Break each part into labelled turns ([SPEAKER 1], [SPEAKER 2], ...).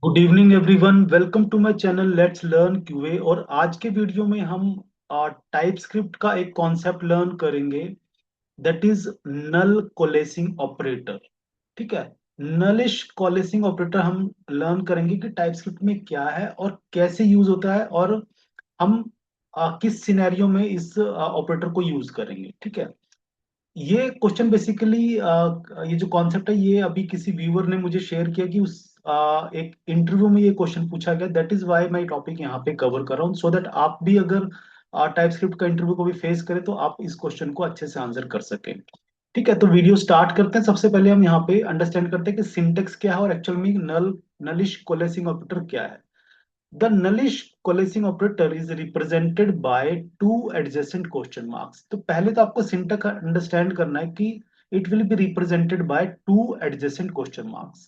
[SPEAKER 1] Good evening everyone, welcome to my channel let's learn QA. और आज के video में हम टाइप स्क्रिप्ट का एक कॉन्सेप्ट लर्न करेंगे, दैट इज नल कोलेसिंग ऑपरेटर। ठीक है। नलिश कोलेसिंग ऑपरेटर हम लर्न करेंगे कि टाइप स्क्रिप्ट में क्या है और कैसे यूज होता है, और हम किस सिनेरियो में इस ऑपरेटर को यूज करेंगे। ठीक है। ये क्वेश्चन बेसिकली, ये जो कॉन्सेप्ट है ये अभी किसी व्यूअर ने मुझे शेयर किया कि उस एक इंटरव्यू में ये क्वेश्चन पूछा गया। दैट इज वाई मैं टॉपिक यहाँ पे कवर कर रहा हूँ, सो दैट आप भी अगर टाइप स्क्रिप्ट का इंटरव्यू को भी फेस करें तो आप इस क्वेश्चन को अच्छे से आंसर कर सकें। ठीक है, तो वीडियो स्टार्ट करते हैं। सबसे पहले हम यहाँ पे अंडरस्टैंड करते हैं कि सिंटेक्स क्या है और एक्चुअल में नलिश कोलेसिंग ऑपरेटर क्या है। The nullish coalescing operator is represented by two adjacent question marks। तो पहले तो आपको सिंटैक्स अंडरस्टैंड करना है कि it will be represented by two adjacent question marks।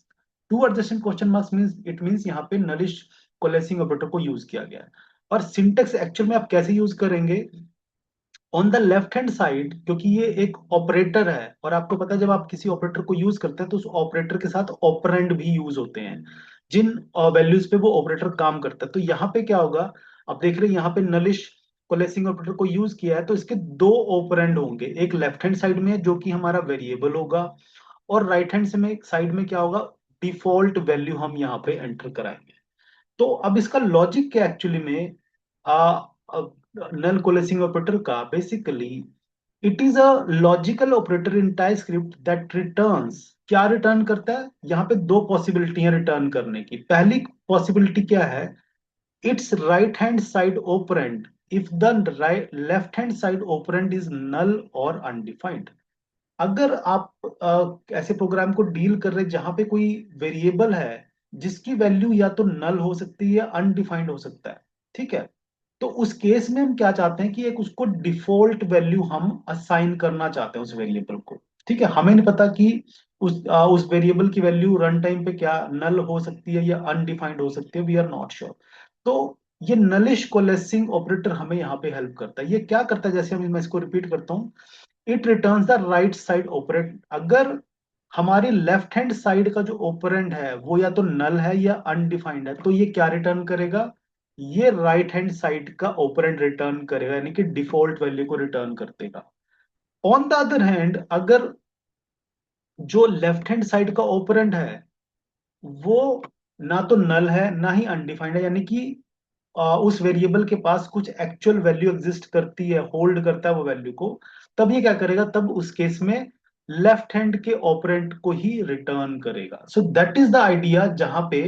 [SPEAKER 1] Two adjacent question marks means it means यहाँ पे nullish coalescing operator को यूज किया गया है। और सिंटैक्स एक्चुअल में आप कैसे यूज करेंगे, on the left hand side, क्योंकि ये एक ऑपरेटर है और आपको पता है जब आप किसी ऑपरेटर को यूज करते हैं तो उस ऑपरेटर के साथ ऑपरेंड भी यूज होते हैं, जिन वैल्यूज पे वो ऑपरेटर काम करता है। तो यहाँ पे क्या होगा, आप देख रहे हैं यहाँ पे नलिश कोलेसिंग ऑपरेटर को यूज किया है तो इसके दो ऑपरेंड होंगे, एक लेफ्ट हैंड साइड में जो कि हमारा वेरिएबल होगा, और राइट हैंड से में साइड में क्या होगा, डिफॉल्ट वैल्यू हम यहाँ पे एंटर कराएंगे। तो अब इसका लॉजिक क्या एक्चुअली में, नल कोलेसिंग ऑपरेटर का basically it is a logical operator in type script that returns. क्या रिटर्न करता है, यहाँ पे दो पॉसिबिलिटी है रिटर्न करने की। पहली पॉसिबिलिटी क्या है, it's right hand side operand if the right left hand side operand is null और अनडिफाइंड। अगर आप ऐसे प्रोग्राम को डील कर रहे जहां पे कोई वेरिएबल है जिसकी वैल्यू या तो नल हो सकती है या अनडिफाइंड हो सकता है। ठीक है। तो उस केस में हम क्या चाहते हैं कि एक उसको डिफॉल्ट वैल्यू हम असाइन करना चाहते हैं उस वेरिएबल को। ठीक है, हमें नहीं पता कि उस वेरिएबल की वैल्यू रन टाइम पे क्या नल हो सकती है या अनडिफाइंड हो सकती है, वी आर नॉट श्योर। तो ये नलिश कोलेसिंग ऑपरेटर हमें यहाँ पे हेल्प करता है। ये क्या करता है, जैसे मैं इसको रिपीट करता हूँ, it returns the right side operand. अगर हमारी लेफ्ट हैंड साइड का जो ओपरेंड है वो या तो नल है या अनडिफाइंड है तो ये क्या रिटर्न करेगा, ये राइट हैंड साइड का ओपरेंड रिटर्न करेगा, यानी कि डिफॉल्ट वैल्यू को रिटर्न कर देगा। ऑन द अदर हैंड, अगर जो लेफ्ट हैंड साइड का ओपरेंड है वो ना तो नल है ना ही अनडिफाइंड है, यानी कि उस वेरिएबल के पास कुछ एक्चुअल वैल्यू एग्जिस्ट करती है, होल्ड करता है वो वैल्यू को, तब ये क्या करेगा, तब उस केस में लेफ्ट हैंड के ऑपरेंड को ही रिटर्न करेगा। सो दैट इज द आइडिया जहां पे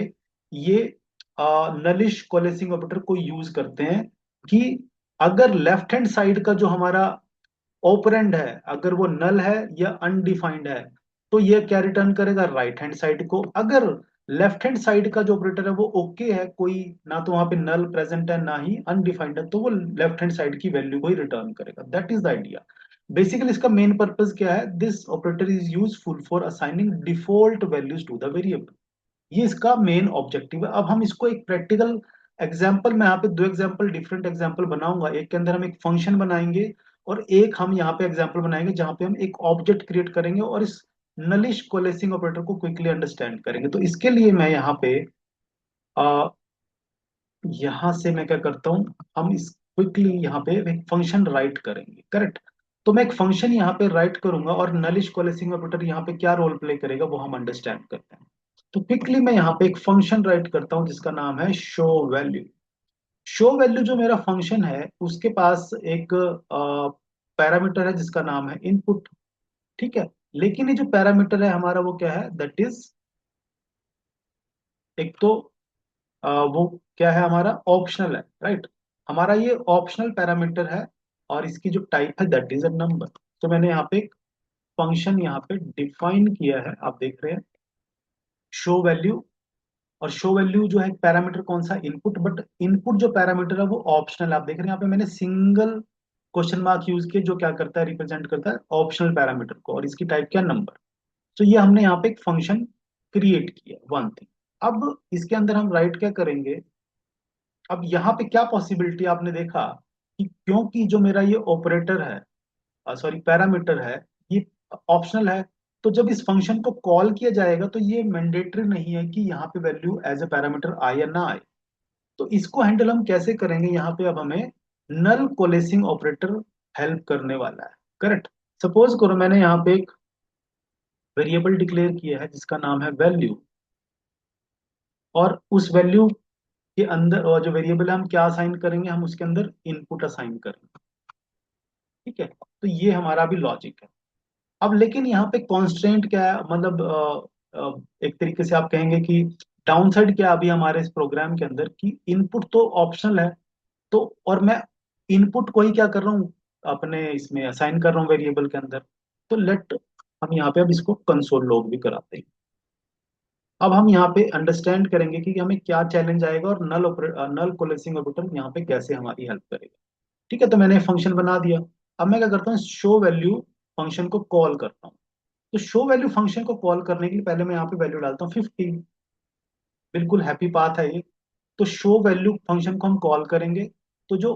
[SPEAKER 1] ये नलिश कोलेसिंग ऑपरेटर को यूज करते हैं, कि अगर लेफ्ट हैंड साइड का जो हमारा ऑपरेंड है अगर वो नल है या अनडिफाइंड है तो ये क्या रिटर्न करेगा, राइट हैंड साइड को। अगर लेफ्ट हैंड साइड का जो ऑपरेटर है वो ओके है, कोई ना तो वहां पे नल प्रेजेंट है ना ही अनडिफाइंड है, तो वो लेफ्ट हैंड साइड की वैल्यू को ही रिटर्न करेगा। That is the idea. Basically इसका मेन पर्पस क्या है, this operator is useful for assigning default values to the variable. ये इसका मेन ऑब्जेक्टिव है। अब हम इसको एक प्रैक्टिकल एग्जाम्पल, मैं यहाँ पे दो एग्जाम्पल, डिफरेंट एग्जाम्पल बनाऊंगा। एक के अंदर हम एक फंक्शन बनाएंगे और एक हम यहाँ पे एग्जाम्पल बनाएंगे जहाँ पे हम एक ऑब्जेक्ट क्रिएट करेंगे और इस नलिश कोलेसिंग ऑपरेटर को क्विकली अंडरस्टैंड करेंगे। तो इसके लिए मैं यहाँ पे आ, यहाँ से मैं क्या करता हूँ, हम इस क्विकली यहाँ पे एक फंक्शन राइट करेंगे, करेक्ट। तो मैं एक फंक्शन यहाँ पे राइट करूंगा और नलिश कोलेसिंग ऑपरेटर यहाँ पे क्या रोल प्ले करेगा वो हम अंडरस्टैंड करते हैं। तो क्विकली मैं यहाँ पे एक फंक्शन राइट करता हूँ जिसका नाम है शो वैल्यू। शो वैल्यू जो मेरा फंक्शन है उसके पास एक पैरामीटर है जिसका नाम है इनपुट। ठीक है। लेकिन ये जो पैरामीटर है हमारा वो क्या है, दैट इज, एक तो वो क्या है हमारा, ऑप्शनल है, राइट। हमारा ये ऑप्शनल पैरामीटर है और इसकी जो टाइप है दैट इज अ नंबर। तो मैंने यहाँ पे एक फंक्शन यहाँ पे डिफाइन किया है, आप देख रहे हैं, शो वैल्यू। और शो वैल्यू जो है पैरामीटर कौन सा, इनपुट, बट इनपुट जो पैरामीटर है वो ऑप्शनल। आप देख रहे हैं यहाँ पे मैंने सिंगल क्वेश्चन मार्क यूज किया जो क्या करता है, रिप्रेजेंट करता है ऑप्शनल पैरामीटर को, और इसकी टाइप क्या, नंबर। तो ये हमने यहाँ पे एक फंक्शन क्रिएट किया, वन थिंग। अब इसके अंदर हम राइट क्या करेंगे, अब यहाँ पे क्या पॉसिबिलिटी आपने देखा कि क्योंकि जो मेरा ये ऑपरेटर है, सॉरी पैरामीटर है, ये ऑप्शनल है, तो जब इस फंक्शन को कॉल किया जाएगा तो ये मैंडेटरी नहीं है कि यहाँ पे वैल्यू एज ए पैरामीटर आए या ना आए। तो इसको हैंडल हम कैसे करेंगे, यहाँ पे अब हमें नल कोलेसिंग ऑपरेटर हेल्प करने वाला है। करेक्ट। सपोज करो मैंने यहाँ पे एक वेरिएबल डिक्लेयर किया है जिसका नाम है वैल्यू, और उस वैल्यू के अंदर, और जो वेरिएबल है हम क्या असाइन करेंगे, हम उसके अंदर इनपुट असाइन करेंगे। ठीक है, तो ये हमारा भी लॉजिक है। अब लेकिन यहाँ पे कॉन्स्ट्रेंट क्या है, मतलब एक तरीके से आप कहेंगे कि डाउन साइड क्या है अभी हमारे इस प्रोग्राम के अंदर, कि इनपुट तो ऑप्शनल है। तो और मैं इनपुट को ही क्या कर रहा हूँ, अपने इसमें असाइन कर रहा हूँ वेरिएबल के अंदर। तो लेट हम यहाँ पे अब इसको कंसोल लॉग भी कराते हैं। अब हम यहाँ पे अंडरस्टैंड करेंगे कि हमें क्या चैलेंज आएगा और नल कोलेसिंग ऑपरेटर यहाँ पे कैसे हमारी हेल्प करेगा। ठीक है, तो मैंने फंक्शन बना दिया। अब मैं क्या करता हूँ, शो वैल्यू फंक्शन को कॉल करता हूँ। तो शो वैल्यू फंक्शन को कॉल करने के लिए पहले मैं यहाँ पे वैल्यू डालता हूँ 50। बिल्कुल हैप्पी पाथ है ये। तो शो वैल्यू फंक्शन को हम कॉल करेंगे, तो जो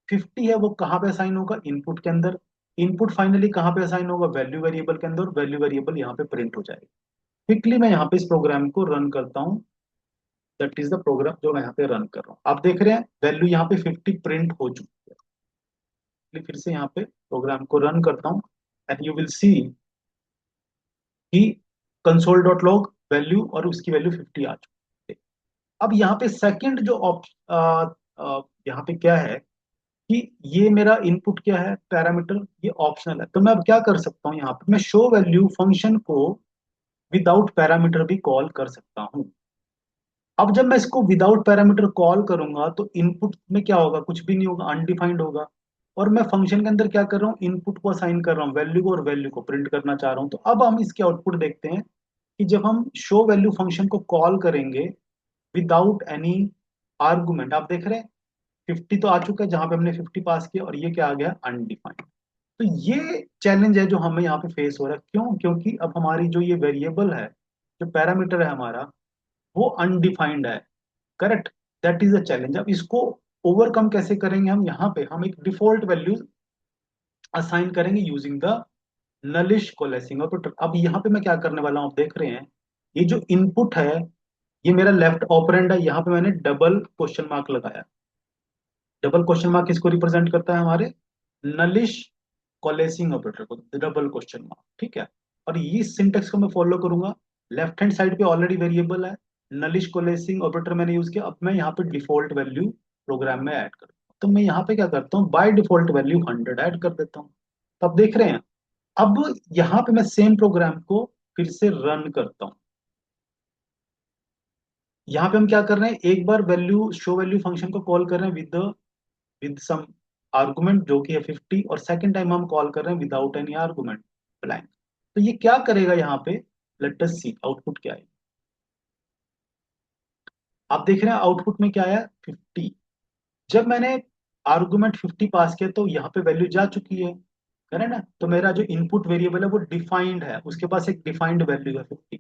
[SPEAKER 1] 50 है वो कहाँ पे असाइन होगा, इनपुट के अंदर। इनपुट फाइनली कहाँ पे असाइन होगा, वैल्यू वेरिएबल के अंदर, वैल्यू वेरिएबल यहाँ पे प्रिंट हो जाएगी। क्विकली मैं यहाँ पे इस प्रोग्राम को रन करता हूँ। दैट इज द प्रोग्राम जो मैं यहाँ पे रन कर रहा हूँ। आप देख रहे हैं वैल्यू यहाँ पे 50 प्रिंट हो चुकी है। इसलिए फिर से यहाँ पे प्रोग्राम को रन करता हूँ, एंड यू विल सी कि कंसोल डॉट लॉग वैल्यू और उसकी वैल्यू 50 आ चुकी है। अब यहाँ पे सेकंड जो यहाँ पे क्या है कि ये मेरा इनपुट क्या है, पैरामीटर, ये ऑप्शनल है। तो मैं अब क्या कर सकता हूँ, यहाँ पे मैं शो वैल्यू फंक्शन को विदाउट पैरामीटर भी कॉल कर सकता हूँ। अब जब मैं इसको विदाउट पैरामीटर कॉल करूंगा तो इनपुट में क्या होगा, कुछ भी नहीं होगा, अनडिफाइंड होगा। और मैं फंक्शन के अंदर क्या कर रहा हूँ, इनपुट को असाइन कर रहा हूँ वैल्यू को, और वैल्यू को प्रिंट करना चाह रहा हूँ। तो अब हम इसके आउटपुट देखते हैं कि जब हम शो वैल्यू फंक्शन को कॉल करेंगे विदाउट एनी आर्गुमेंट, आप देख रहे हैं 50 तो आ चुका है जहां पे हमने 50 पास किया, और ये क्या आ गया, अनडिफाइंड। तो ये चैलेंज है जो हमें यहाँ पे फेस हो रहा है। क्यों? क्योंकि अब हमारी जो ये वेरिएबल है, जो पैरामीटर है हमारा, वो अनडिफाइंड है। Correct. That is a challenge. अब इसको ओवरकम कैसे करेंगे, हम यहाँ पे हम एक डिफॉल्ट वैल्यू असाइन करेंगे यूजिंग द नलिश कोलेसिंग ऑपरेटर। अब यहाँ पे मैं क्या करने वाला हूँ, आप देख रहे हैं ये जो इनपुट है, ये मेरा लेफ्ट ऑपरेंड है। यहाँ पे मैंने डबल क्वेश्चन मार्क लगाया। डबल क्वेश्चन मार्क किसको रिप्रेजेंट करता है, हमारे नलिश कोलेसिंग ऑपरेटर को, डबल क्वेश्चन मार्क। ठीक है, और ये सिंटेक्स को मैं फॉलो करूंगा। लेफ्ट हैंड साइड पे ऑलरेडी वेरिएबल है, नलिश कोलेसिंग ऑपरेटर मैंने यूज किया। अब मैं यहाँ पे डिफॉल्ट वैल्यू प्रोग्राम में ऐड कर, तो मैं यहाँ पे क्या करता हूँ, बाय डिफॉल्ट वैल्यू 100 ऐड कर देता हूँ। तो आप देख रहे हैं, अब यहाँ पे मैं सेम प्रोग्राम को फिर से रन करता हूँ। यहाँ पे हम क्या कर रहे हैं, एक बार वैल्यू शो वैल्यू फंक्शन को कॉल कर रहे हैं विद सम आर्गुमेंट जो कि है 50, और सेकंड टाइम हम कॉल कर रहे हैं विदाउट एनी आर्गुमेंट, ब्लैंक। तो ये क्या करेगा यहाँ पे, लेट अस सी आउटपुट क्या है। आप देख रहे हैं आउटपुट में क्या आया, 50। जब मैंने आर्गुमेंट 50 पास किया तो यहाँ पे वैल्यू जा चुकी है ना। तो मेरा जो इनपुट वेरिएबल है वो डिफाइंड है, उसके पास एक डिफाइंड वैल्यू है 50।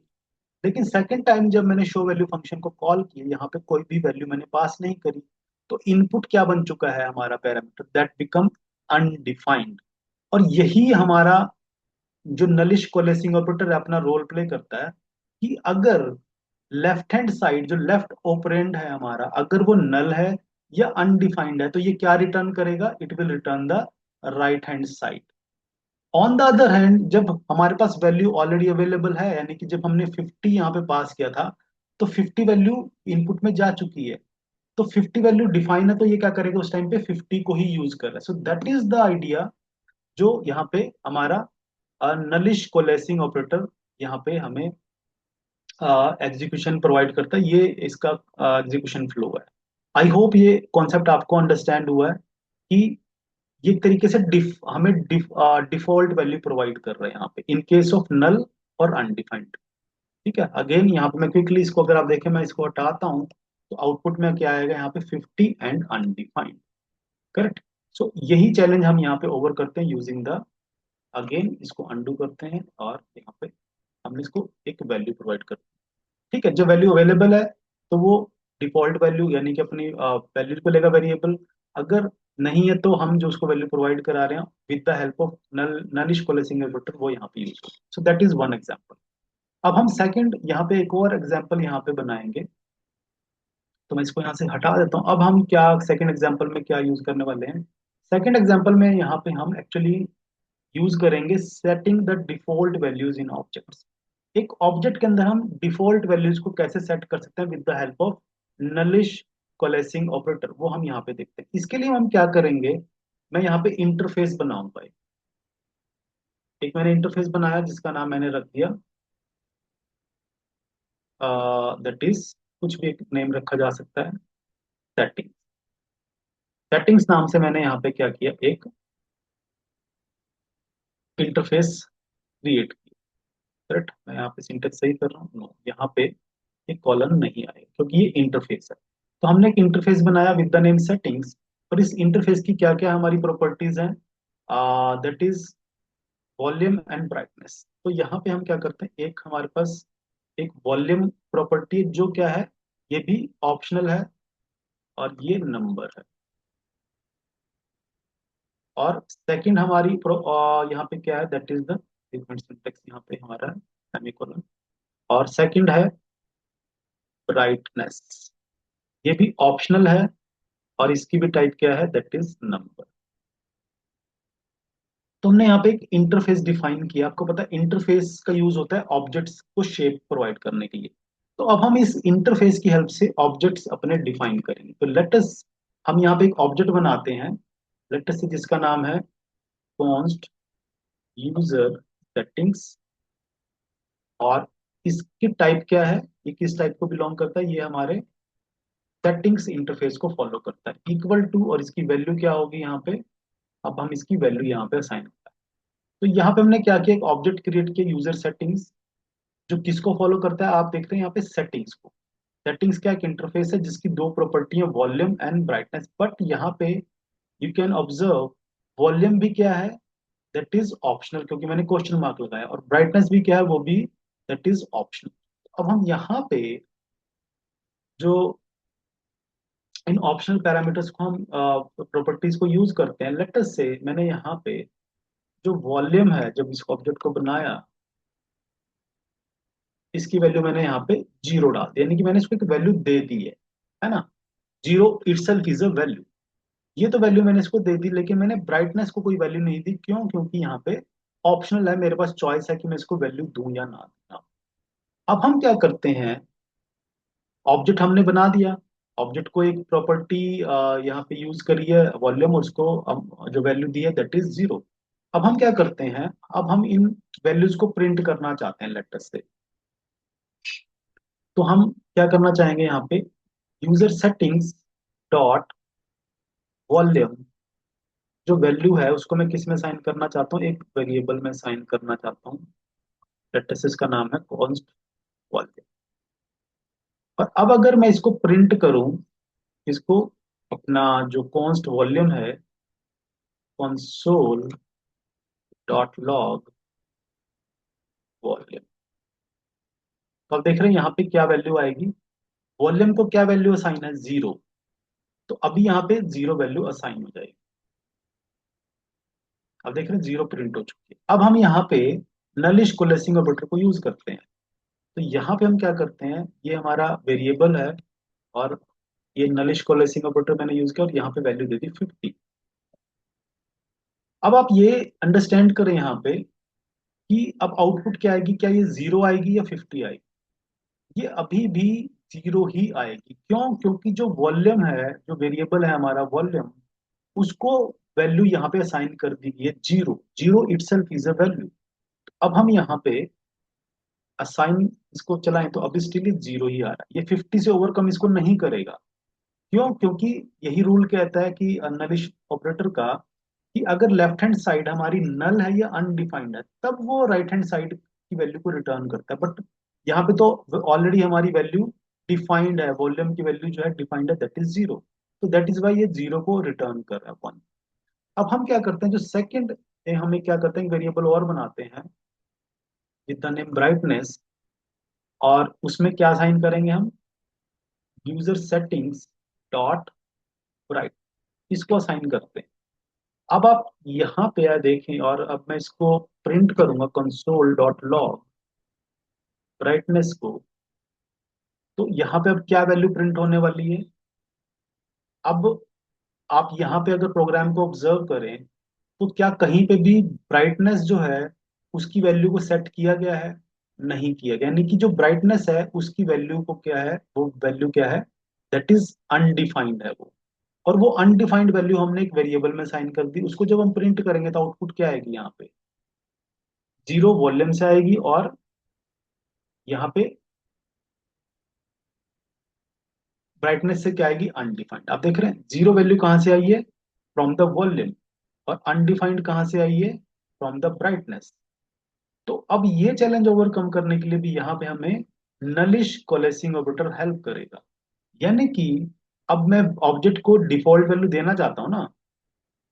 [SPEAKER 1] लेकिन सेकंड टाइम जब मैंने शो वैल्यू फंक्शन को कॉल किया, यहाँ पे कोई भी वैल्यू मैंने पास नहीं करी, तो इनपुट क्या बन चुका है, हमारा पैरामीटर दैट बिकम अनडिफाइंड। और यही हमारा जो नलिश कोलेसिंग ऑपरेटर है अपना रोल प्ले करता है, कि अगर लेफ्ट हैंड साइड जो लेफ्ट ओपरेंड है हमारा, अगर वो नल है या अनडिफाइंड है, तो ये क्या रिटर्न करेगा, it will return the right hand side. On the other hand जब हमारे पास वैल्यू ऑलरेडी अवेलेबल है, यानी कि जब हमने 50 यहाँ पे पास किया था, तो 50 वैल्यू इनपुट में जा चुकी है। तो 50 वैल्यू डिफाइन है, तो ये क्या करेगा, उस टाइम पे 50 को ही यूज कर रहा है। So that is the idea जो यहाँ पे हमारा नलिश कोलेसिंग ऑपरेटर यहाँ पे हमें एग्जीक्यूशन प्रोवाइड करता है। ये इसका एग्जीक्यूशन फ्लो है। आई होप ये कॉन्सेप्ट आपको अंडरस्टैंड हुआ है कि ये एक तरीके से हमें डिफॉल्ट वैल्यू प्रोवाइड कर रहे हैं यहाँ पे इन केस ऑफ नल और अनडिफाइंड। ठीक है, अगेन यहाँ पे मैं क्विकली इसको अगर आप देखें, मैं इसको हटाता हूँ, तो आउटपुट में क्या आएगा, यहाँ पे 50 एंड अनडिफाइंड। करेक्ट। सो यही चैलेंज हम यहाँ पे ओवर करते हैं यूजिंग द, अगेन इसको अंडू करते हैं, और यहाँ पे हम इसको एक वैल्यू प्रोवाइड करते हैं। ठीक है, जो वैल्यू अवेलेबल है तो वो डिफॉल्ट वैल्यू यानी कि अपनी वैल्यू को लेगा वेरिएबल। अगर नहीं है तो हम जो उसको वैल्यू प्रोवाइड करा रहे हैं with the help of nullish coalescing operator, वो यहाँ पे यूज हो। So that is one example. अब हम सेकंड यहाँ पे एक और एग्जांपल यहाँ पे बनाएंगे। तो मैं इसको यहाँ से हटा देता हूँ। अब हम क्या सेकंड एग्जांपल में क्या यूज करने वाले हैं? सेकंड एग्जांपल में यहाँ पे हम एक्चुअली यूज करेंगे setting the default values in objects. एक ऑब्जेक्ट के अंदर हम डिफॉल्ट वैल्यूज को कैसे सेट कर सकते हैं with the help of nullish coalescing operator, वो हम यहाँ पे देखते हैं। इसके लिए हम क्या करेंगे, मैं यहाँ पे इंटरफेस बनाऊंगा। एक मैंने इंटरफेस बनाया जिसका नाम मैंने रख दिया दैट इज, कुछ भी एक नेम रखा जा सकता है, सेटिंग। सेटिंग्स नाम से मैंने यहाँ पे क्या किया, एक इंटरफेस क्रिएट किया। करेक्ट, मैं यहाँ पे सिंटेक्स सही कर रहा हूँ? नो, यहाँ पे एक कॉलम नहीं आएगा क्योंकि ये इंटरफेस है। तो हमने एक इंटरफेस बनाया विद द नेम सेटिंग्स। और इस इंटरफेस की क्या क्या हमारी प्रॉपर्टीज हैं, that is volume and brightness. तो यहाँ पे हम क्या करते हैं, एक हमारे पास एक वॉल्यूम प्रॉपर्टी जो क्या है, ये भी ऑप्शनल है और ये नंबर है। और सेकंड हमारी यहाँ पे क्या है, that is the different syntax, यहाँ पे हमारा सेमीकोलन। और सेकंड है ब्राइटनेस, ये भी ऑप्शनल है और इसकी भी टाइप क्या है, दैट इज नंबर। तो हमने यहाँ पे एक इंटरफेस डिफाइन किया। आपको पता है इंटरफेस का यूज होता है ऑब्जेक्ट्स को शेप प्रोवाइड करने के लिए। तो अब हम इस इंटरफेस की हेल्प से ऑब्जेक्ट्स अपने डिफाइन करेंगे। तो लेट अस, हम यहाँ पे एक ऑब्जेक्ट बनाते हैं, लेट अस से, जिसका नाम है कॉन्स्ट यूजर सेटिंग्स। और इसकी टाइप क्या है, ये किस टाइप को बिलोंग करता है, ये हमारे सेटिंग्स इंटरफेस को फॉलो करता है, इक्वल टू। और इसकी वैल्यू क्या होगी यहाँ पे, अब हम इसकी वैल्यू यहाँ पे असाइन करते हैं। तो यहाँ पे हमने क्या किया, एक ऑब्जेक्ट क्रिएट किया यूजर सेटिंग्स, जो किसको फॉलो करता है, आप देखते हैं यहाँ पे सेटिंग्स को। सेटिंग्स क्या, एक इंटरफेस है जिसकी दो प्रॉपर्टी है, वॉल्यूम एंड ब्राइटनेस। बट यहाँ पे यू कैन ऑब्जर्व वॉल्यूम भी क्या है, दैट इज ऑप्शनल, क्योंकि मैंने क्वेश्चन मार्क लगाया। और ब्राइटनेस भी क्या है, वो भी दैट इज ऑप्शनल। अब हम यहाँ पे जो इन ऑप्शनल पैरामीटर्स को हम प्रॉपर्टीज को यूज करते हैं, लेट अस से मैंने यहाँ पे जो वॉल्यूम है, जब इस ऑब्जेक्ट को बनाया, इसकी वैल्यू मैंने यहाँ पे जीरो डाल दी, यानी कि मैंने इसको एक वैल्यू दे दी है ना। Zero itself is a value. ये तो वैल्यू मैंने इसको दे दी, लेकिन मैंने ब्राइटनेस को कोई वैल्यू नहीं दी। क्यों? क्योंकि यहाँ पे ऑप्शनल है, मेरे पास चॉइस है कि मैं इसको वैल्यू दूं या ना दूं। अब हम क्या करते हैं, ऑब्जेक्ट हमने बना दिया, ऑब्जेक्ट को एक प्रॉपर्टी यहाँ पे यूज करी है वॉल्यूम, और उसको अब जो वैल्यू दी है दैट इज जीरो। अब हम क्या करते हैं, अब हम इन वैल्यूज को प्रिंट करना चाहते हैं लेटर से। तो हम क्या करना चाहेंगे, यहाँ पे यूजर सेटिंग्स डॉट वॉल्यूम, जो वैल्यू है उसको मैं किस में साइन करना चाहता हूँ, एक वेरिएबल में साइन करना चाहता हूँ। लेटर से इसका नाम है कॉन्स्ट वॉल्यूम। और अब अगर मैं इसको प्रिंट करूं, इसको, अपना जो कॉन्स्ट वॉल्यूम है, कंसोल डॉट लॉग वॉल्यूम, तो अब देख रहे हैं यहाँ पे क्या वैल्यू आएगी, वॉल्यूम को क्या वैल्यू असाइन है, जीरो। तो अभी यहाँ पे जीरो वैल्यू असाइन हो जाएगी। अब देख रहे हैं जीरो प्रिंट हो चुकी है। अब हम यहाँ पे नलिश कोलेसिंग ऑपरेटर को यूज करते हैं। तो यहाँ पे हम क्या करते हैं, ये हमारा वेरिएबल है, और ये नलिश कोलेसिंग ऑपरेटर मैंने यूज किया और यहाँ पे वैल्यू दे दी 50। अब आप ये अंडरस्टैंड करें यहाँ पे कि अब आउटपुट क्या आएगी, क्या ये जीरो आएगी या 50 आएगी? ये अभी भी जीरो ही आएगी। क्यों? क्योंकि जो वॉल्यूम है, जो वेरिएबल है हमारा वॉल्यूम, उसको वैल्यू यहाँ पे असाइन कर दी गई है zero. Zero itself is a value. अब हम यहाँ पे असाइन इसको चलाएं तो अभी स्टिल जीरो ही आ रहा है, ये 50 से ओवरकम इसको नहीं करेगा। क्यों? क्योंकि यही रूल कहता है कि नलिश ऑपरेटर का, कि अगर लेफ्ट हैंड साइड हमारी नल है या अनडिफाइंड है, तब वो राइट हैंड साइड की वैल्यू को रिटर्न करता है। बट यहाँ पे तो ऑलरेडी हमारी वैल्यू डिफाइंड है, वॉल्यूम की वैल्यू जो है डिफाइंड है, दैट इज जीरो। तो दैट इज वाई ये जीरो को रिटर्न कर रहा है, वन। अब हम क्या करते हैं, जो सेकंड, हमें क्या करते हैं, वेरिएबल और बनाते हैं विद द नेम ब्राइटनेस। और उसमें क्या साइन करेंगे हम, यूजर सेटिंग्स डॉट ब्राइट। इसको असाइन करते हैं। अब आप यहाँ पे देखें, और अब मैं इसको प्रिंट करूंगा कंसोल डॉट लॉग ब्राइटनेस को। तो यहाँ पे अब क्या वैल्यू प्रिंट होने वाली है? अब आप यहाँ पे अगर प्रोग्राम को ऑब्जर्व करें, तो क्या कहीं पे भी ब्राइटनेस जो है उसकी वैल्यू को सेट किया गया है? नहीं किया गया, यानी कि जो ब्राइटनेस है उसकी वैल्यू को क्या है, वो वैल्यू क्या है, दैट इज अनडिफाइंड है वो। और वो अनडिफाइंड वैल्यू हमने एक वेरिएबल में साइन कर दी, उसको जब हम प्रिंट करेंगे तो आउटपुट क्या आएगी? यहाँ पे जीरो वॉल्यूम से आएगी, और यहाँ पे ब्राइटनेस से क्या आएगी? अनडिफाइंड। आप देख रहे हैं जीरो वैल्यू कहाँ से आई है? From the volume. और अनडिफाइंड कहाँ से आई है? From the brightness. तो अब ये चैलेंज ओवरकम करने के लिए भी यहाँ पे हमें नलिश कोलेसिंग ऑपरेटर हेल्प करेगा। यानी कि अब मैं ऑब्जेक्ट को डिफॉल्ट वैल्यू देना चाहता हूँ ना,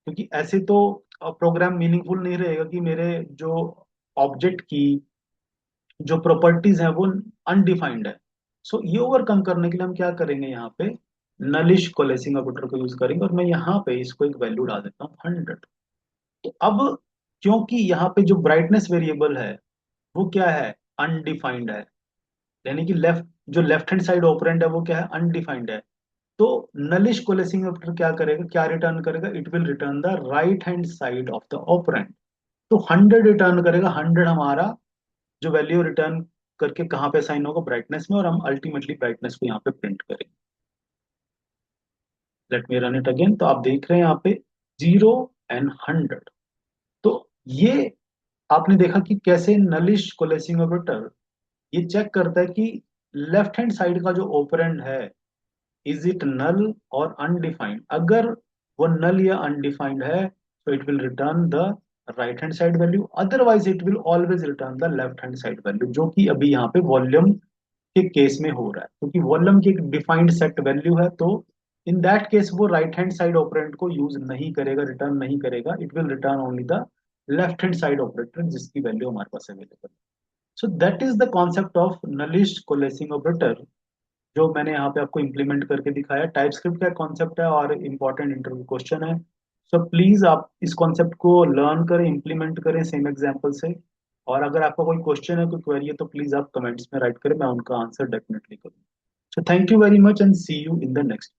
[SPEAKER 1] क्योंकि ऐसे तो प्रोग्राम मीनिंगफुल नहीं रहेगा कि मेरे जो ऑब्जेक्ट की जो प्रॉपर्टीज हैं वो अनडिफाइंड है। सो ये ओवरकम करने के लिए हम क्या करेंगे, यहाँ पे नलिश कोलेसिंग ऑपरेटर को यूज करेंगे, और मैं यहाँ पे इसको एक वैल्यू डाल देता हूँ 100। तो अब क्योंकि यहाँ पे जो ब्राइटनेस वेरिएबल है वो क्या है? अनडिफाइंड है। यानी कि जो लेफ्ट हैंड साइड ऑपरेंड है वो क्या है? अनडिफाइंड है। तो नलिश कोलेसिंग ऑपरेटर क्या करेगा, क्या रिटर्न करेगा? It will return the right hand side of the operand. तो 100 रिटर्न करेगा। 100 हमारा जो वैल्यू रिटर्न करके कहाँ पे साइन होगा? ब्राइटनेस में, और हम अल्टीमेटली ब्राइटनेस को यहाँ पे प्रिंट करेंगे। Let me run it again. तो आप देख रहे हैं यहाँ पे 0 और 100। तो ये आपने देखा कि कैसे नलिश कोलेसिंग ऑपरेटर ये चेक करता है कि लेफ्ट हैंड साइड का जो ओपरेंड है, इज इट नल और अनडिफाइंड। अगर वो नल या अनडिफाइंड है तो it will return the right hand side value, otherwise it will always return the left hand side value, जो कि अभी यहाँ पे वॉल्यूम के केस में हो रहा है, क्योंकि वॉल्यूम की एक डिफाइंड सेट वैल्यू है। तो इन दैट केस वो राइट हैंड साइड ऑपरेंड को यूज नहीं करेगा, रिटर्न नहीं करेगा। It will return only the left hand side operator जिसकी वैल्यू हमारे पास अवेलेबल है। So that is the concept of nullish coalescing operator, जो मैंने यहाँ पे आपको इम्प्लीमेंट करके दिखाया। टाइप स्क्रिप्ट का कॉन्सेप्ट है और इंपॉर्टेंट इंटरव्यू क्वेश्चन है। सो प्लीज आप इस कॉन्सेप्ट को लर्न करें, इम्प्लीमेंट करें सेम एग्जाम्पल से। और अगर आपका कोई क्वेश्चन है, कोई क्वेरी है, तो प्लीज आप कमेंट्स में राइट करें, मैं उनका आंसर डेफिनेटली करूँ। So thank you very much and see you in the next.